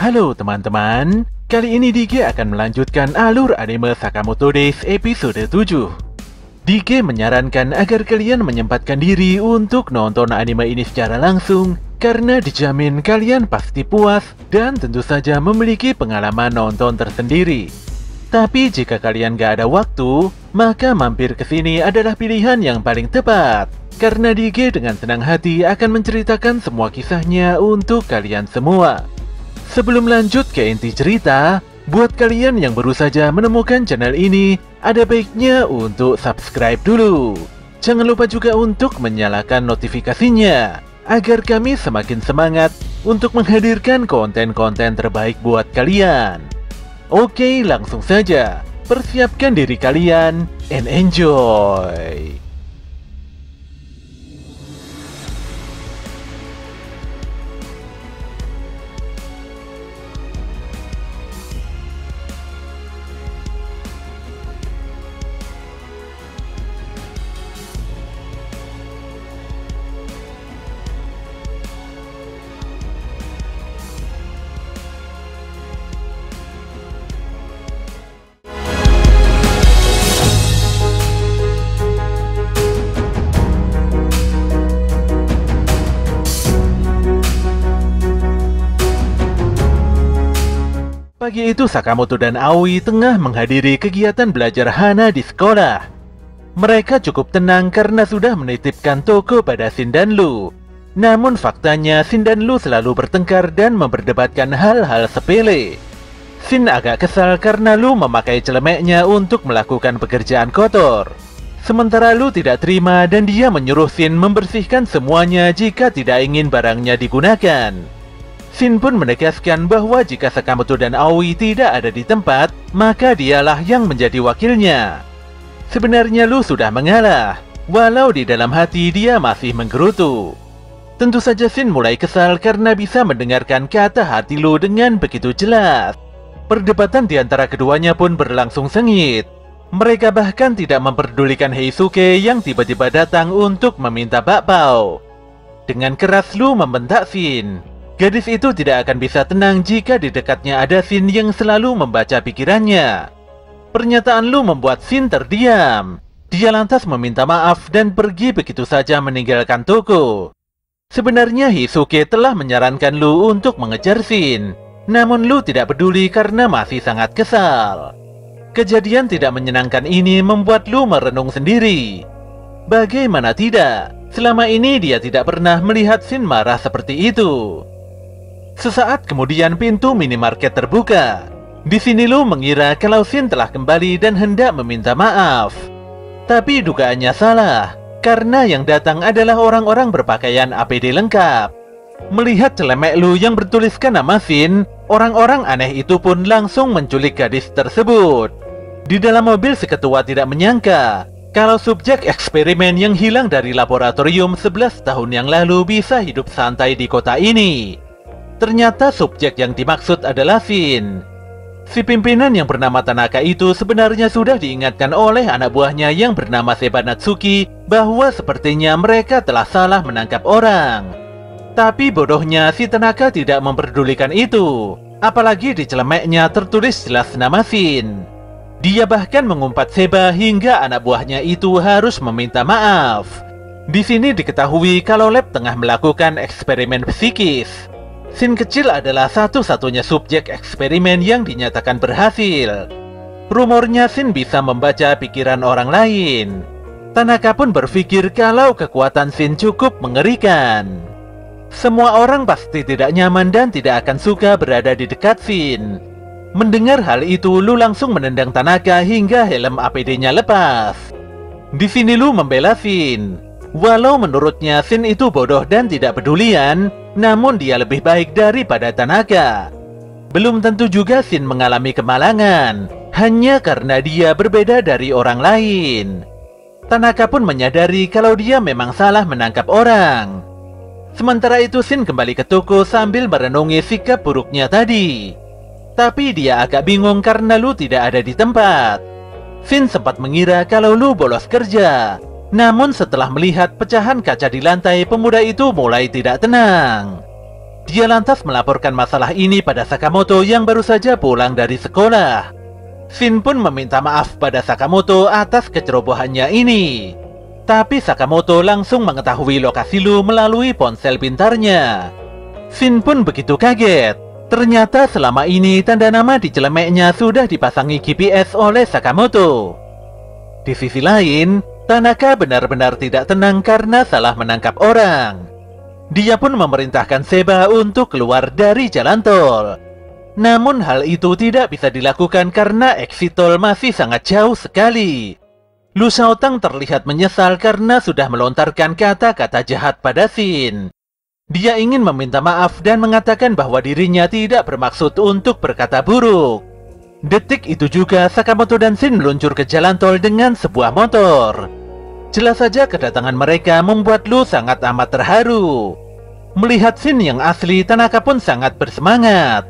Halo teman-teman, kali ini DG akan melanjutkan alur anime Sakamoto Days episode 7. DG menyarankan agar kalian menyempatkan diri untuk nonton anime ini secara langsung, karena dijamin kalian pasti puas dan tentu saja memiliki pengalaman nonton tersendiri. Tapi jika kalian gak ada waktu, maka mampir ke sini adalah pilihan yang paling tepat, karena DG dengan senang hati akan menceritakan semua kisahnya untuk kalian semua. Sebelum lanjut ke inti cerita, buat kalian yang baru saja menemukan channel ini, ada baiknya untuk subscribe dulu. Jangan lupa juga untuk menyalakan notifikasinya, agar kami semakin semangat untuk menghadirkan konten-konten terbaik buat kalian. Oke, langsung saja. Persiapkan diri kalian and enjoy! Pagi itu Sakamoto dan Aoi tengah menghadiri kegiatan belajar Hana di sekolah. Mereka cukup tenang karena sudah menitipkan toko pada Shin dan Lu. Namun faktanya Shin dan Lu selalu bertengkar dan memperdebatkan hal-hal sepele. Shin agak kesal karena Lu memakai celemeknya untuk melakukan pekerjaan kotor. Sementara Lu tidak terima dan dia menyuruh Shin membersihkan semuanya jika tidak ingin barangnya digunakan. Shin pun menegaskan bahwa jika Sakamoto dan Aoi tidak ada di tempat, maka dialah yang menjadi wakilnya. Sebenarnya Lu sudah mengalah, walau di dalam hati dia masih menggerutu. Tentu saja Shin mulai kesal karena bisa mendengarkan kata hati Lu dengan begitu jelas. Perdebatan di antara keduanya pun berlangsung sengit. Mereka bahkan tidak memperdulikan Heisuke yang tiba-tiba datang untuk meminta bakpao. Dengan keras Lu membentak Shin. Gadis itu tidak akan bisa tenang jika di dekatnya ada Shin yang selalu membaca pikirannya. Pernyataan Lu membuat Shin terdiam. Dia lantas meminta maaf dan pergi begitu saja meninggalkan toko. Sebenarnya Heisuke telah menyarankan Lu untuk mengejar Shin, namun Lu tidak peduli karena masih sangat kesal. Kejadian tidak menyenangkan ini membuat Lu merenung sendiri. Bagaimana tidak, selama ini dia tidak pernah melihat Shin marah seperti itu. Sesaat kemudian pintu minimarket terbuka. Di sini Lu mengira kalau Shin telah kembali dan hendak meminta maaf. Tapi dugaannya salah, karena yang datang adalah orang-orang berpakaian APD lengkap. Melihat celemek Lu yang bertuliskan nama Shin, orang-orang aneh itu pun langsung menculik gadis tersebut. Di dalam mobil si ketua tidak menyangka kalau subjek eksperimen yang hilang dari laboratorium 11 tahun yang lalu bisa hidup santai di kota ini. Ternyata subjek yang dimaksud adalah Shin. Si pimpinan yang bernama Tanaka itu sebenarnya sudah diingatkan oleh anak buahnya yang bernama Seba Natsuki bahwa sepertinya mereka telah salah menangkap orang. Tapi bodohnya si Tanaka tidak memperdulikan itu. Apalagi di celemeknya tertulis jelas nama Shin. Dia bahkan mengumpat Seba hingga anak buahnya itu harus meminta maaf. Di sini diketahui kalau lab tengah melakukan eksperimen psikis. Shin kecil adalah satu-satunya subjek eksperimen yang dinyatakan berhasil. Rumornya Shin bisa membaca pikiran orang lain. Tanaka pun berpikir kalau kekuatan Shin cukup mengerikan. Semua orang pasti tidak nyaman dan tidak akan suka berada di dekat Shin. Mendengar hal itu, Lu langsung menendang Tanaka hingga helm APD-nya lepas. Di sini Lu membela Shin. Walau menurutnya Shin itu bodoh dan tidak pedulian, namun dia lebih baik daripada Tanaka. Belum tentu juga Shin mengalami kemalangan, hanya karena dia berbeda dari orang lain. Tanaka pun menyadari kalau dia memang salah menangkap orang. Sementara itu Shin kembali ke toko sambil merenungi sikap buruknya tadi. Tapi dia agak bingung karena Lu tidak ada di tempat. Shin sempat mengira kalau Lu bolos kerja. Namun setelah melihat pecahan kaca di lantai, pemuda itu mulai tidak tenang. Dia lantas melaporkan masalah ini pada Sakamoto yang baru saja pulang dari sekolah. Shin pun meminta maaf pada Sakamoto atas kecerobohannya ini. Tapi Sakamoto langsung mengetahui lokasi Lu melalui ponsel pintarnya. Shin pun begitu kaget. Ternyata selama ini tanda nama di celemeknya sudah dipasangi GPS oleh Sakamoto. Di sisi lain, Tanaka benar-benar tidak tenang karena salah menangkap orang. Dia pun memerintahkan Seba untuk keluar dari jalan tol. Namun hal itu tidak bisa dilakukan karena exit tol masih sangat jauh sekali. Lu Xiaotang terlihat menyesal karena sudah melontarkan kata-kata jahat pada Shin. Dia ingin meminta maaf dan mengatakan bahwa dirinya tidak bermaksud untuk berkata buruk. Detik itu juga Sakamoto dan Shin meluncur ke jalan tol dengan sebuah motor. Jelas saja kedatangan mereka membuat Lu sangat amat terharu. Melihat Shin yang asli, Tanaka pun sangat bersemangat.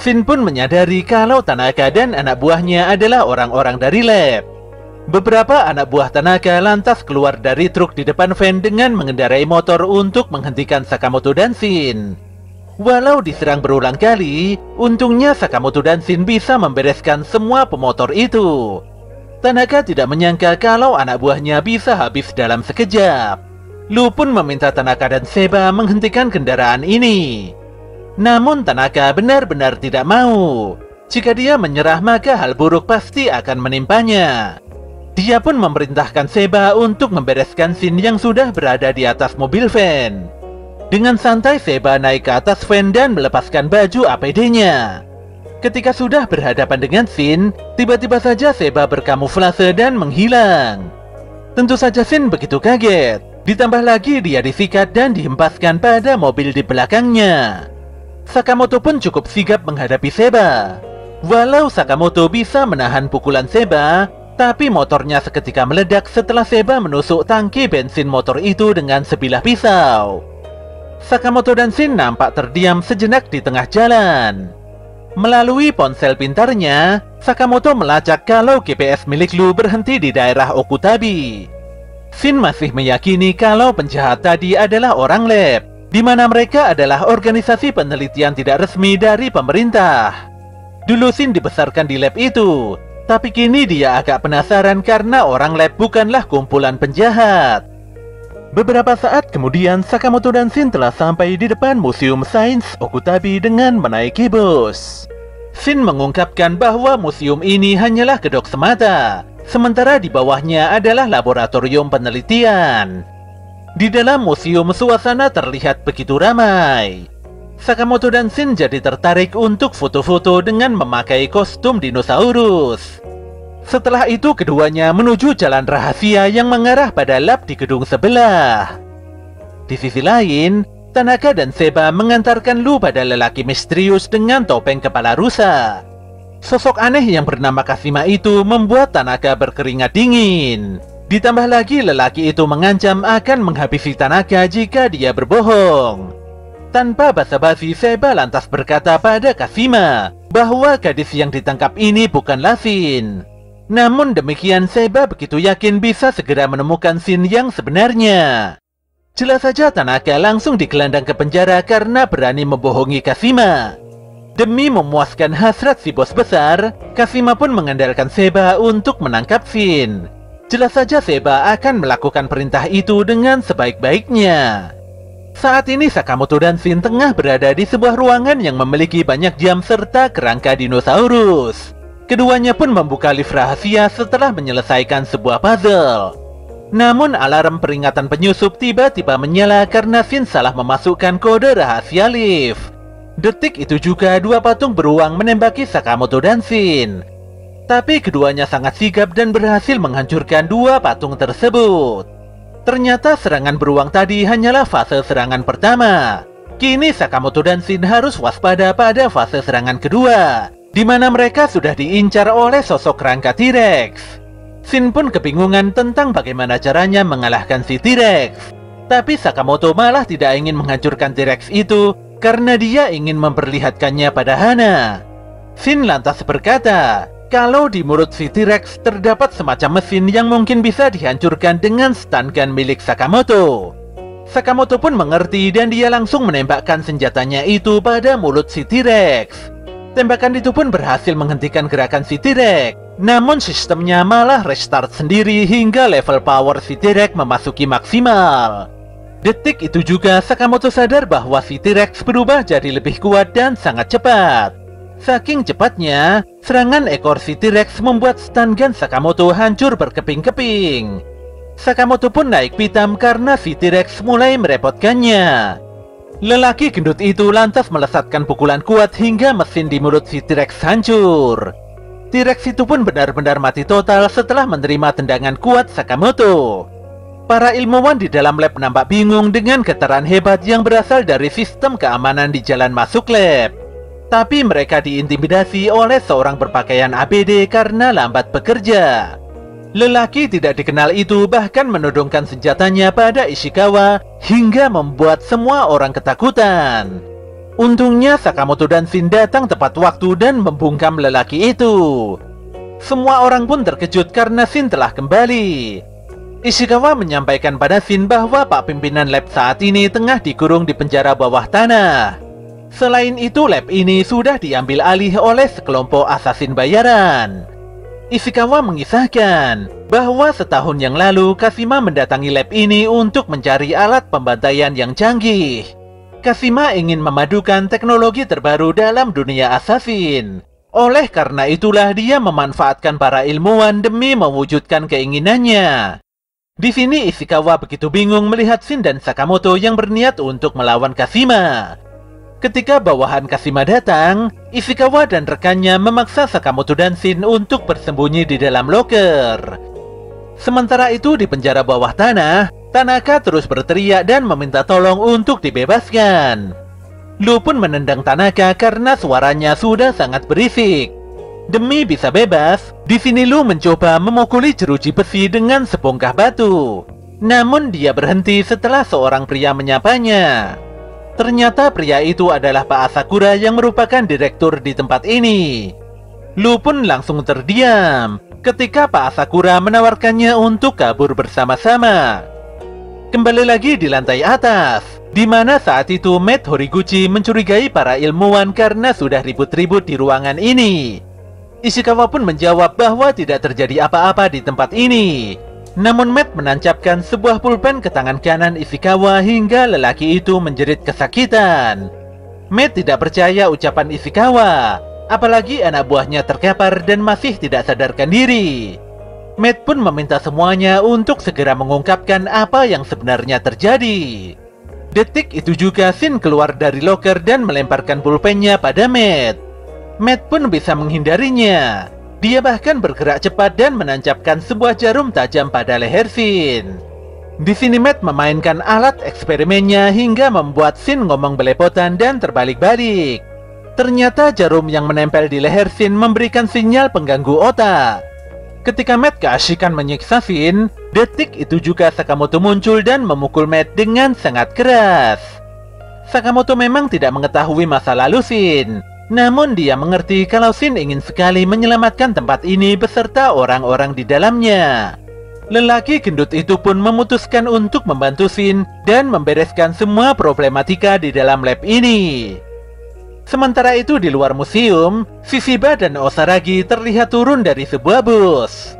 Shin pun menyadari kalau Tanaka dan anak buahnya adalah orang-orang dari lab. Beberapa anak buah Tanaka lantas keluar dari truk di depan van dengan mengendarai motor untuk menghentikan Sakamoto dan Shin. Walau diserang berulang kali, untungnya Sakamoto dan Shin bisa membereskan semua pemotor itu. Tanaka tidak menyangka kalau anak buahnya bisa habis dalam sekejap. Lu pun meminta Tanaka dan Seba menghentikan kendaraan ini. Namun Tanaka benar-benar tidak mau. Jika dia menyerah maka hal buruk pasti akan menimpanya. Dia pun memerintahkan Seba untuk membereskan Shin yang sudah berada di atas mobil van. Dengan santai Seba naik ke atas van dan melepaskan baju APD-nya. Ketika sudah berhadapan dengan Shin, tiba-tiba saja Seba berkamuflase dan menghilang. Tentu saja Shin begitu kaget. Ditambah lagi dia disikat dan dihempaskan pada mobil di belakangnya. Sakamoto pun cukup sigap menghadapi Seba. Walau Sakamoto bisa menahan pukulan Seba, tapi motornya seketika meledak setelah Seba menusuk tangki bensin motor itu dengan sebilah pisau. Sakamoto dan Shin nampak terdiam sejenak di tengah jalan. Melalui ponsel pintarnya, Sakamoto melacak kalau GPS milik Lu berhenti di daerah Okutabi. Shin masih meyakini kalau penjahat tadi adalah orang lab, di mana mereka adalah organisasi penelitian tidak resmi dari pemerintah. Dulu Shin dibesarkan di lab itu, tapi kini dia agak penasaran karena orang lab bukanlah kumpulan penjahat. Beberapa saat kemudian, Sakamoto dan Shin telah sampai di depan Museum Sains Okutabi dengan menaiki bus. Shin mengungkapkan bahwa museum ini hanyalah kedok semata, sementara di bawahnya adalah laboratorium penelitian. Di dalam museum suasana terlihat begitu ramai. Sakamoto dan Shin jadi tertarik untuk foto-foto dengan memakai kostum dinosaurus. Setelah itu keduanya menuju jalan rahasia yang mengarah pada lab di gedung sebelah. Di sisi lain, Tanaka dan Seba mengantarkan Lu pada lelaki misterius dengan topeng kepala rusa. Sosok aneh yang bernama Kashima itu membuat Tanaka berkeringat dingin. Ditambah lagi lelaki itu mengancam akan menghabisi Tanaka jika dia berbohong. Tanpa basa-basi, Seba lantas berkata pada Kashima bahwa gadis yang ditangkap ini bukanlah Shin. Namun demikian Seba begitu yakin bisa segera menemukan Shin yang sebenarnya. Jelas saja Tanaka langsung digelandang ke penjara karena berani membohongi Kashima. Demi memuaskan hasrat si bos besar, Kashima pun mengandalkan Seba untuk menangkap Shin. Jelas saja Seba akan melakukan perintah itu dengan sebaik-baiknya. Saat ini Sakamoto dan Shin tengah berada di sebuah ruangan yang memiliki banyak jam serta kerangka dinosaurus. Keduanya pun membuka lift rahasia setelah menyelesaikan sebuah puzzle. Namun alarm peringatan penyusup tiba-tiba menyala karena Shin salah memasukkan kode rahasia lift. Detik itu juga dua patung beruang menembaki Sakamoto dan Shin. Tapi keduanya sangat sigap dan berhasil menghancurkan dua patung tersebut. Ternyata serangan beruang tadi hanyalah fase serangan pertama. Kini Sakamoto dan Shin harus waspada pada fase serangan kedua, di mana mereka sudah diincar oleh sosok kerangka T-Rex. Shin pun kebingungan tentang bagaimana caranya mengalahkan si T-Rex. Tapi Sakamoto malah tidak ingin menghancurkan T-Rex itu karena dia ingin memperlihatkannya pada Hana. Shin lantas berkata kalau di mulut si T-Rex terdapat semacam mesin yang mungkin bisa dihancurkan dengan stun gun milik Sakamoto. Sakamoto pun mengerti dan dia langsung menembakkan senjatanya itu pada mulut si T-Rex. Tembakan itu pun berhasil menghentikan gerakan si T-Rex. Namun sistemnya malah restart sendiri hingga level power si T-Rex memasuki maksimal. Detik itu juga Sakamoto sadar bahwa si T-Rex berubah jadi lebih kuat dan sangat cepat. Saking cepatnya, serangan ekor si T-Rex membuat stun gun Sakamoto hancur berkeping-keping. Sakamoto pun naik pitam karena si T-Rex mulai merepotkannya. Lelaki gendut itu lantas melesatkan pukulan kuat hingga mesin di mulut si T-Rex hancur. T-Rex itu pun benar-benar mati total setelah menerima tendangan kuat Sakamoto. Para ilmuwan di dalam lab nampak bingung dengan getaran hebat yang berasal dari sistem keamanan di jalan masuk lab. Tapi mereka diintimidasi oleh seorang berpakaian ABD karena lambat bekerja. Lelaki tidak dikenal itu bahkan menodongkan senjatanya pada Ishikawa hingga membuat semua orang ketakutan. Untungnya Sakamoto dan Shin datang tepat waktu dan membungkam lelaki itu. Semua orang pun terkejut karena Shin telah kembali. Ishikawa menyampaikan pada Shin bahwa Pak Pimpinan Lab saat ini tengah dikurung di penjara bawah tanah. Selain itu, lab ini sudah diambil alih oleh sekelompok asasin bayaran. Ishikawa mengisahkan bahwa setahun yang lalu Kashima mendatangi lab ini untuk mencari alat pembantaian yang canggih. Kashima ingin memadukan teknologi terbaru dalam dunia assassin. Oleh karena itulah dia memanfaatkan para ilmuwan demi mewujudkan keinginannya. Di sini Ishikawa begitu bingung melihat Shin dan Sakamoto yang berniat untuk melawan Kashima. Ketika bawahan Kashima datang, Ishikawa dan rekannya memaksa Sakamoto dan Shin untuk bersembunyi di dalam loker. Sementara itu di penjara bawah tanah, Tanaka terus berteriak dan meminta tolong untuk dibebaskan. Lu pun menendang Tanaka karena suaranya sudah sangat berisik. Demi bisa bebas, di sini Lu mencoba memukuli jeruji besi dengan sebongkah batu. Namun dia berhenti setelah seorang pria menyapanya. Ternyata pria itu adalah Pak Asakura yang merupakan direktur di tempat ini. Lu pun langsung terdiam ketika Pak Asakura menawarkannya untuk kabur bersama-sama. Kembali lagi di lantai atas, di mana saat itu Matt Horiguchi mencurigai para ilmuwan karena sudah ribut-ribut di ruangan ini. Ishikawa pun menjawab bahwa tidak terjadi apa-apa di tempat ini. Namun Matt menancapkan sebuah pulpen ke tangan kanan Ishikawa hingga lelaki itu menjerit kesakitan. Matt tidak percaya ucapan Ishikawa, apalagi anak buahnya terkapar dan masih tidak sadarkan diri. Matt pun meminta semuanya untuk segera mengungkapkan apa yang sebenarnya terjadi. Detik itu juga Shin keluar dari loker dan melemparkan pulpennya pada Matt. Matt pun bisa menghindarinya. Dia bahkan bergerak cepat dan menancapkan sebuah jarum tajam pada leher Shin. Di sini Matt memainkan alat eksperimennya hingga membuat Shin ngomong belepotan dan terbalik-balik. Ternyata jarum yang menempel di leher Shin memberikan sinyal pengganggu otak. Ketika Matt keasikan menyiksa Shin, detik itu juga Sakamoto muncul dan memukul Matt dengan sangat keras. Sakamoto memang tidak mengetahui masa lalu Shin. Namun dia mengerti kalau Shin ingin sekali menyelamatkan tempat ini beserta orang-orang di dalamnya. Lelaki gendut itu pun memutuskan untuk membantu Shin dan membereskan semua problematika di dalam lab ini. Sementara itu di luar museum, Shishiba dan Osaragi terlihat turun dari sebuah bus.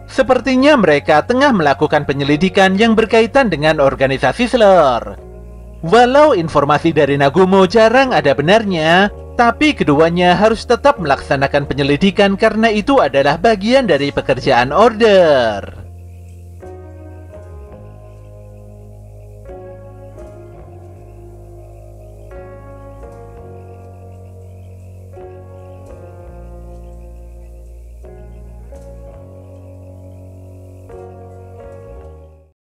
Sepertinya mereka tengah melakukan penyelidikan yang berkaitan dengan organisasi Slur. Walau informasi dari Nagumo jarang ada benarnya, tapi keduanya harus tetap melaksanakan penyelidikan karena itu adalah bagian dari pekerjaan order.